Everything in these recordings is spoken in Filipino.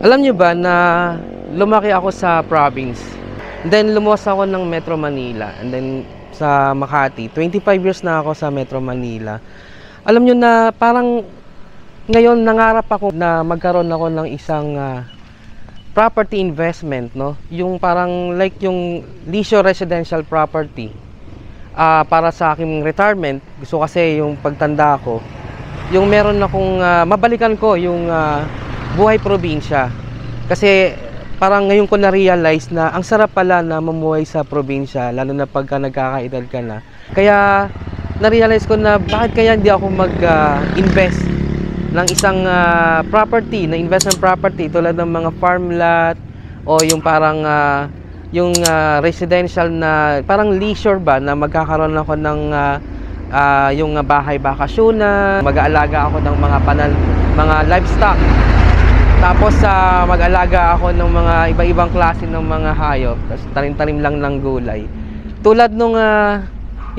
Alam niyo ba na lumaki ako sa province. And then lumuwas ako ng Metro Manila. And then sa Makati. 25 years na ako sa Metro Manila. Alam niyo na parang ngayon nangarap ako na magkaroon ako ng isang property investment, no? Yung parang like yung leisure residential property. Para sa aking retirement, gusto kasi yung pagtanda ko, yung meron akong mabalikan ko yung buhay probinsya. Kasi parang ngayon ko na-realize na ang sarap pala na mamuhay sa probinsya, lalo na pagka nagkakaedad ka na. Kaya na-realize ko na bakit kaya hindi ako mag-invest ng isang property, na investment property tulad ng mga farm lot o yung parang yung residential na parang leisure ba na magkakaroon ako ng yung bahay bakasyonan, mag-aalaga ako ng mga livestock. Tapos mag-alaga ako ng mga iba-ibang klase ng mga hayop, tapos tanim-tanim lang ng gulay. Tulad nung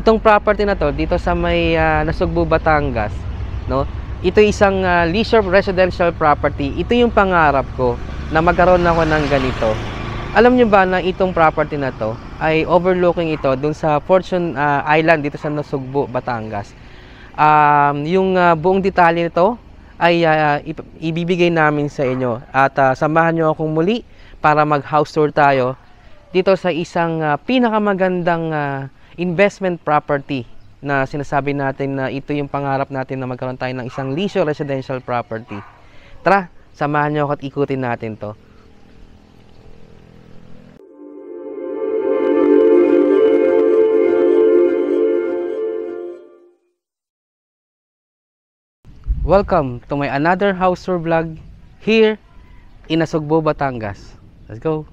itong property na to dito sa may Nasugbu, Batangas, no? Ito isang leisure residential property. Ito yung pangarap ko na magkaroon ako ng ganito. Alam niyo ba na itong property na to ay overlooking ito dun sa Fortune Island dito sa Nasugbu, Batangas. Yung buong detalye nito ay ibibigay namin sa inyo. At samahan nyo akong muli para mag-house tour tayo dito sa isang pinakamagandang investment property na sinasabi natin na ito yung pangarap natin na magkaroon tayo ng isang leisure residential property. Tara, samahan nyo ako at ikutin natin to. Welcome to my another house tour vlog here in Nasugbu, Batangas. Let's go!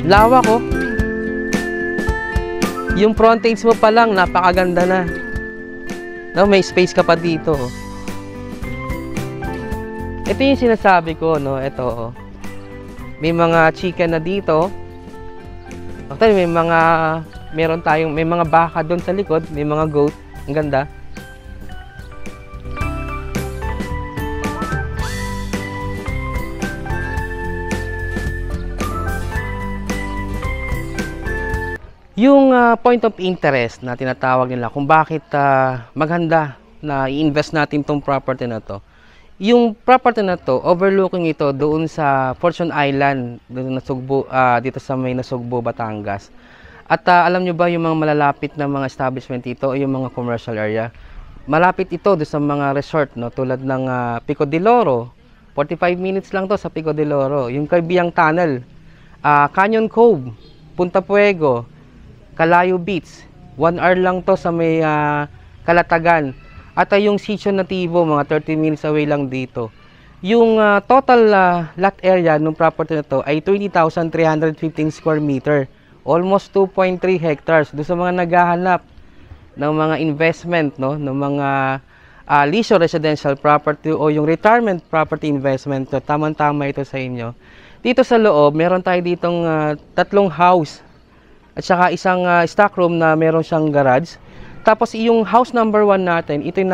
Lawak oh. Yung frontage mo pa lang, napakaganda na. No, may space ka pa dito. Oh. Ito yung sinasabi ko, no? Ito oh. May mga chicken na dito. Actually, may mga baka doon sa likod, may mga goat. Ang ganda. Yung point of interest na tinatawag nila kung bakit maganda na i-invest natin tong property na to. Yung property na to, overlooking ito doon sa Fortune Island, doon na Sugbo, dito sa may Nasugbo, Batangas. At alam nyo ba yung mga malalapit na mga establishment dito o yung mga commercial area? Malapit ito doon sa mga resort, no? Tulad ng Pico de Loro. 45 minutes lang to sa Pico de Loro. Yung Caribbean Tunnel, Canyon Cove, Punta Puego, Calayo Beach. 1 hour lang to sa may Calatagan. At yung Sitio Nativo, mga 30 minutes away lang dito. Yung total lot area ng property na to ay 20,315 square meter. Almost 2.3 hectares. Doon sa mga naghahanap ng mga investment, no, ng mga leisure residential property o yung retirement property investment, no, tamang-tama ito sa inyo. Dito sa loob, meron tayo ditong 3 house at saka isang stockroom na meron siyang garage. Tapos yung house number 1 natin, ito yung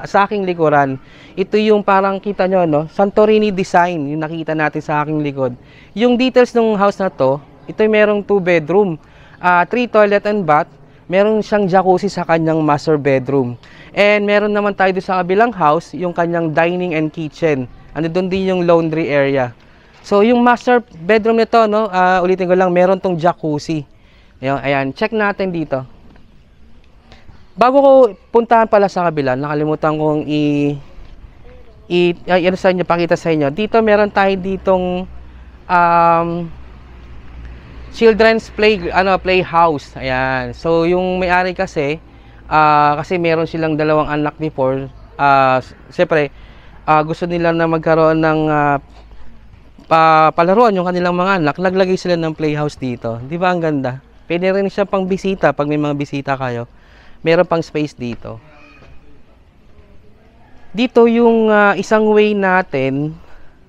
sa aking likuran. Ito yung parang kita nyo, no? Santorini design, yung nakita natin sa aking likod. Yung details ng house na to, ito yung merong 2 bedroom, 3 toilet and bath. Meron siyang jacuzzi sa kanyang master bedroom. And meron naman tayo doon sa kabilang house, yung kanyang dining and kitchen. Ano doon din yung laundry area. So yung master bedroom nito, no? Ulitin ko lang, meron tong jacuzzi. Ayan, check natin dito. Bago ko puntahan pala sa kabila, nakalimutan kong pakita sa inyo. Dito meron tayo ditong children's playhouse. Ayan. So yung may-ari kasi meron silang 2 anak before. Siyempre, gusto nila na magkaroon ng palaruan yung kanilang mga anak. Naglagay sila ng playhouse dito. Di ba ang ganda? Pwede rin siya pang bisita pag may mga bisita kayo. Meron pang space dito. Dito yung isang way natin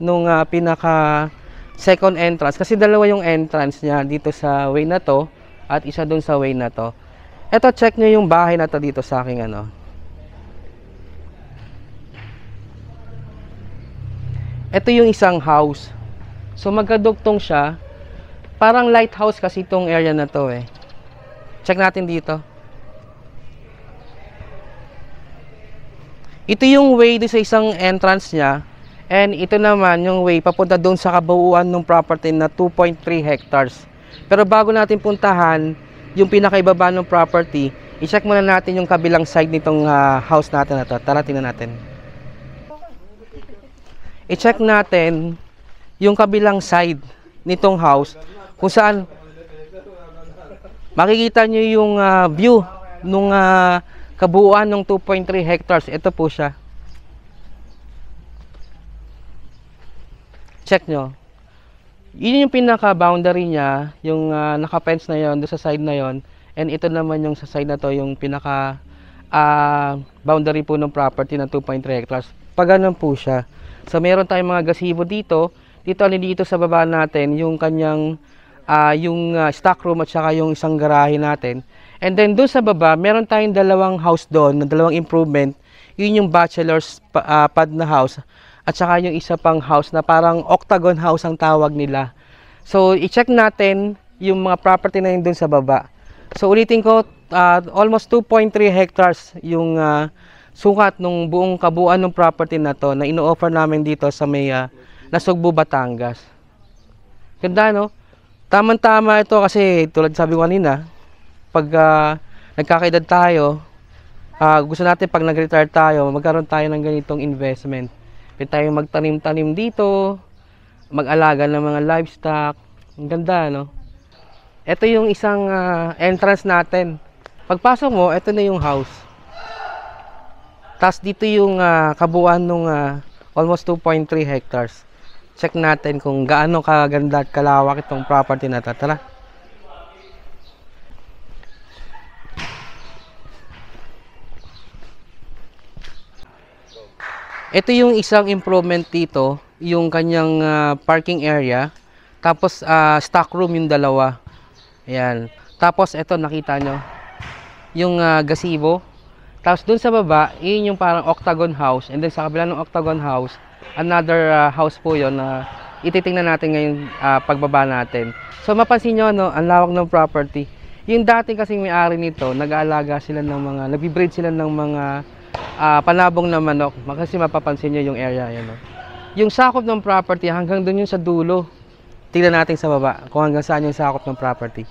nung pinaka second entrance. Kasi 2 yung entrance niya dito sa way na to at isa dun sa way na to. Eto, check nyo yung bahay na to dito sa aking ano. Ito yung isang house. So magkadugtong siya. Parang lighthouse kasi itong area na to eh. Check natin dito. Ito yung way doon sa isang entrance niya. And ito naman yung way papunta doon sa kabuuan ng property na 2.3 hectares. Pero bago natin puntahan yung pinakaibaba ng property, i-check muna natin yung kabilang side nitong house natin na to. Tara, tingnan natin. I-check natin yung kabilang side nitong house kung saan makikita nyo yung view nung kabuuan ng 2.3 hectares. Ito po siya. Check nyo. Yun yung pinaka-boundary niya. Yung naka-fence na yon doon sa side na yon. And ito naman yung sa side na to, yung pinaka-boundary po ng property ng 2.3 hectares. Pag ganun po siya. So, meron tayong mga gazebo dito. Dito sa baba natin, yung kanyang stockroom at saka yung isang garahe natin. And then doon sa baba, meron tayong 2 house doon, 2 improvement. Yun yung bachelor's pad na house. At saka yung isa pang house na parang octagon house ang tawag nila. So, i-check natin yung mga property na yun doon sa baba. So, ulitin ko, almost 2.3 hectares yung sukat ng buong kabuuan ng property na to na ino-offer namin dito sa may Nasugbo, Batangas. Ganda, no? Tama-tama ito kasi tulad sabi ko kanina, pag nagkakaedad tayo, gusto natin pag nag-retire tayo, magkaroon tayo ng ganitong investment. Pwede tayo magtanim-tanim dito, mag-alaga ng mga livestock. Ang ganda, no? Ito yung isang entrance natin. Pagpasok mo, ito na yung house. Tapos dito yung kabuuan ng almost 2.3 hectares. check natin kung gaano kaganda at kalawak itong property na ito. Tara. Ito yung isang improvement dito, yung kanyang parking area. Tapos stock room yung dalawa. Ayan. Tapos ito nakita nyo, yung gazebo. Tapos dun sa baba, yun yung parang octagon house. And then sa kabila ng octagon house, another house po yun na ititingnan natin ngayon pagbaba natin. So mapansin nyo, no, ang lawak ng property. Yung dati kasing may-ari nito, nag-aalaga sila ng mga, nag-breed sila ng mga panabong na manok. Kasi mapapansin nyo yung area yan, no? Yung sakop ng property hanggang dun yung sa dulo. Tingnan natin sa baba kung hanggang saan yung sakop ng property.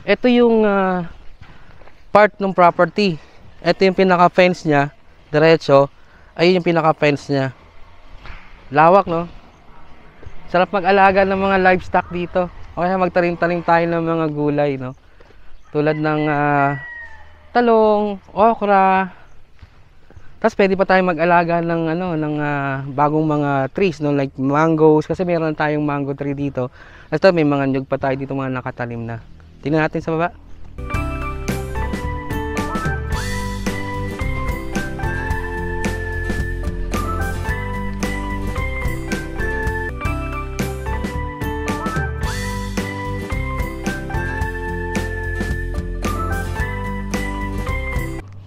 Ito yung part ng property. Ito yung pinaka-fence niya, diretso. Ayun yung pinaka-fence niya. Lawak, no? Sarap mag-alaga ng mga livestock dito. O kaya magtanim-tanim tayo ng mga gulay, no? Tulad ng talong, okra. Tapos pwede pa tayong mag-alaga ng ng bagong mga trees, no, like mangoes kasi meron tayong mango tree dito. Tapos may mga nyug pa tayo dito mga nakatanim na. Tingnan natin sa baba.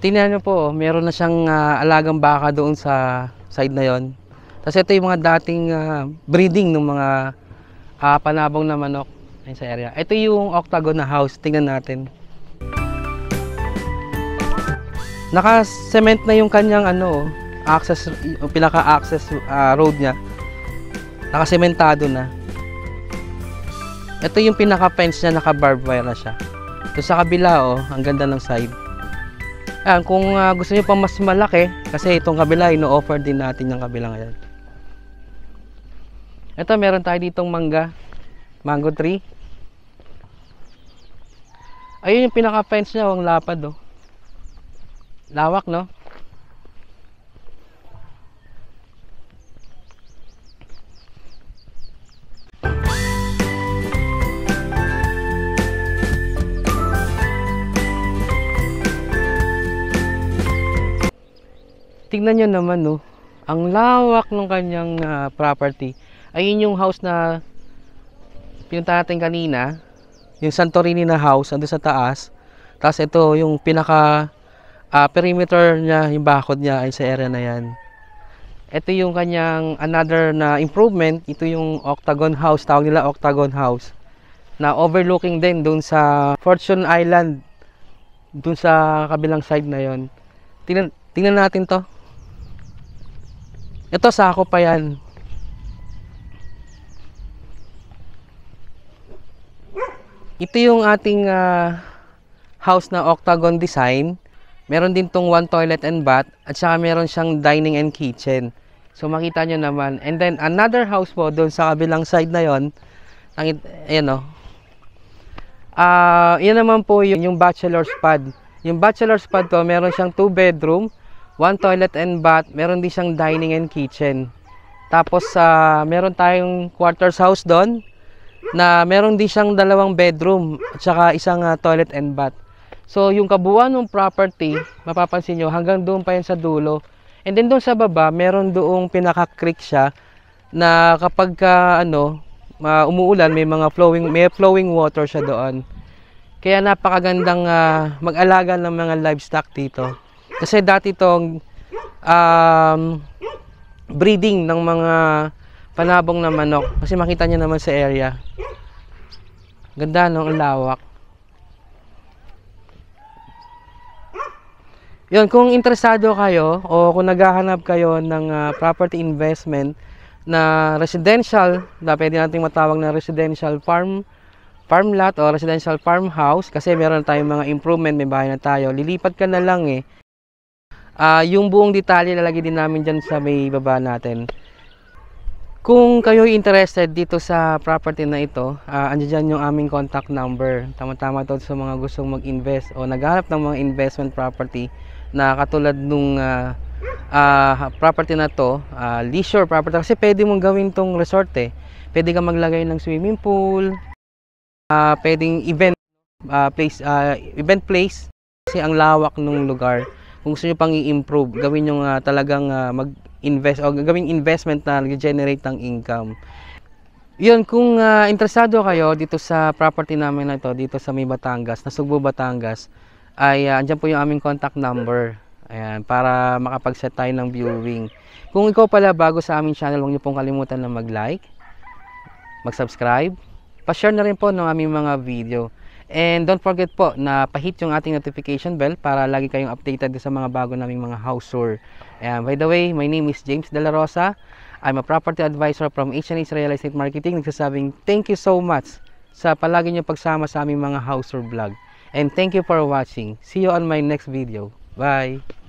Tingnan nyo po, meron na siyang alagang baka doon sa side na yon. Tapos ito yung mga dating breeding ng mga panabong na manok sa area. Ito yung octagon na house. Tingnan natin. Naka-cement na yung kanyang access, yung pinaka-access road niya. Naka-cementado na. Ito yung pinaka-fence niya, naka-barbed wire na siya. Ito sa kabila, ang ganda ng side. Ayan, kung gusto niyo pa mas malaki, kasi itong kabila, ino-offer din natin yung kabila ngayon. Ito, meron tayo ditong mango tree. Ayun yung pinaka-fence niya, ang lapad, oh. Lawak, no? Tingnan nyo naman, no, ang lawak ng kanyang property. Ayun yung house na pinunta natin kanina, yung Santorini na house, andun sa taas. Tapos ito yung pinaka perimeter niya, yung bakod niya ay sa area na yan. Ito yung kanyang another na improvement. Ito yung octagon house, tawag nila octagon house, na overlooking din dun sa Fortune Island, dun sa kabilang side na yon. Tingnan natin to. Ito, sakop pa yan. Ito yung ating house na octagon design. Meron din tong one toilet and bath. At saka meron siyang dining and kitchen. So makita nyo naman. And then another house po doon sa kabilang side na yon. Ayan o. Yan naman po yung bachelor's pad. Yung bachelor's pad to, meron siyang 2 bedroom. 1 toilet and bath, meron din siyang dining and kitchen. Tapos meron tayong quarters house doon na meron din siyang 2 bedroom at saka isang toilet and bath. So yung kabuuan ng property, mapapansin nyo hanggang doon pa yan sa dulo. And then doon sa baba, meron doong pinaka-creek siya na kapag umuulan, may flowing water siya doon. Kaya napakagandang mag-alaga ng mga livestock dito. Kasi dati itong breeding ng mga panabong na manok. Kasi makita nyo naman sa area. Ganda, no? Ang lawak. Yun, kung interesado kayo o kung naghahanap kayo ng property investment na residential, pwede natin matawag na residential farm lot o residential farmhouse kasi meron tayong mga improvement, may bahay na tayo. Lilipat ka na lang yung buong detalye lalagay din namin dyan sa may baba natin. Kung kayo interested dito sa property na ito, andyan dyan yung aming contact number. Tama-tama to sa mga gustong mag-invest o naghahanap ng mga investment property na katulad nung property na to, leisure property. Kasi pwede mong gawin tong resort eh. Pwede kang maglagay ng swimming pool, pwedeng event place kasi ang lawak ng lugar. Kung gusto nyo pang i-improve, gawin nyo talagang mag-invest o gawing investment na nag-generate ng income. Yun, kung interesado kayo dito sa property namin na ito, dito sa May Batangas, Nasugbu, Batangas, ay andyan po yung aming contact number. Ayan, para makapag-set tayo ng viewing. Kung ikaw pala bago sa aming channel, huwag niyo pong kalimutan na mag-like, mag-subscribe, pa-share na rin po ng aming mga video. And don't forget po na pa-hit yung ating notification bell para lagi kayong updated sa mga bago naming mga house tour. And by the way, my name is James De La Rosa. I'm a property advisor from H&H Real Estate Marketing. Nagsasabing thank you so much sa palagi nyo pagsama sa aming mga house tour vlog. And thank you for watching. See you on my next video. Bye!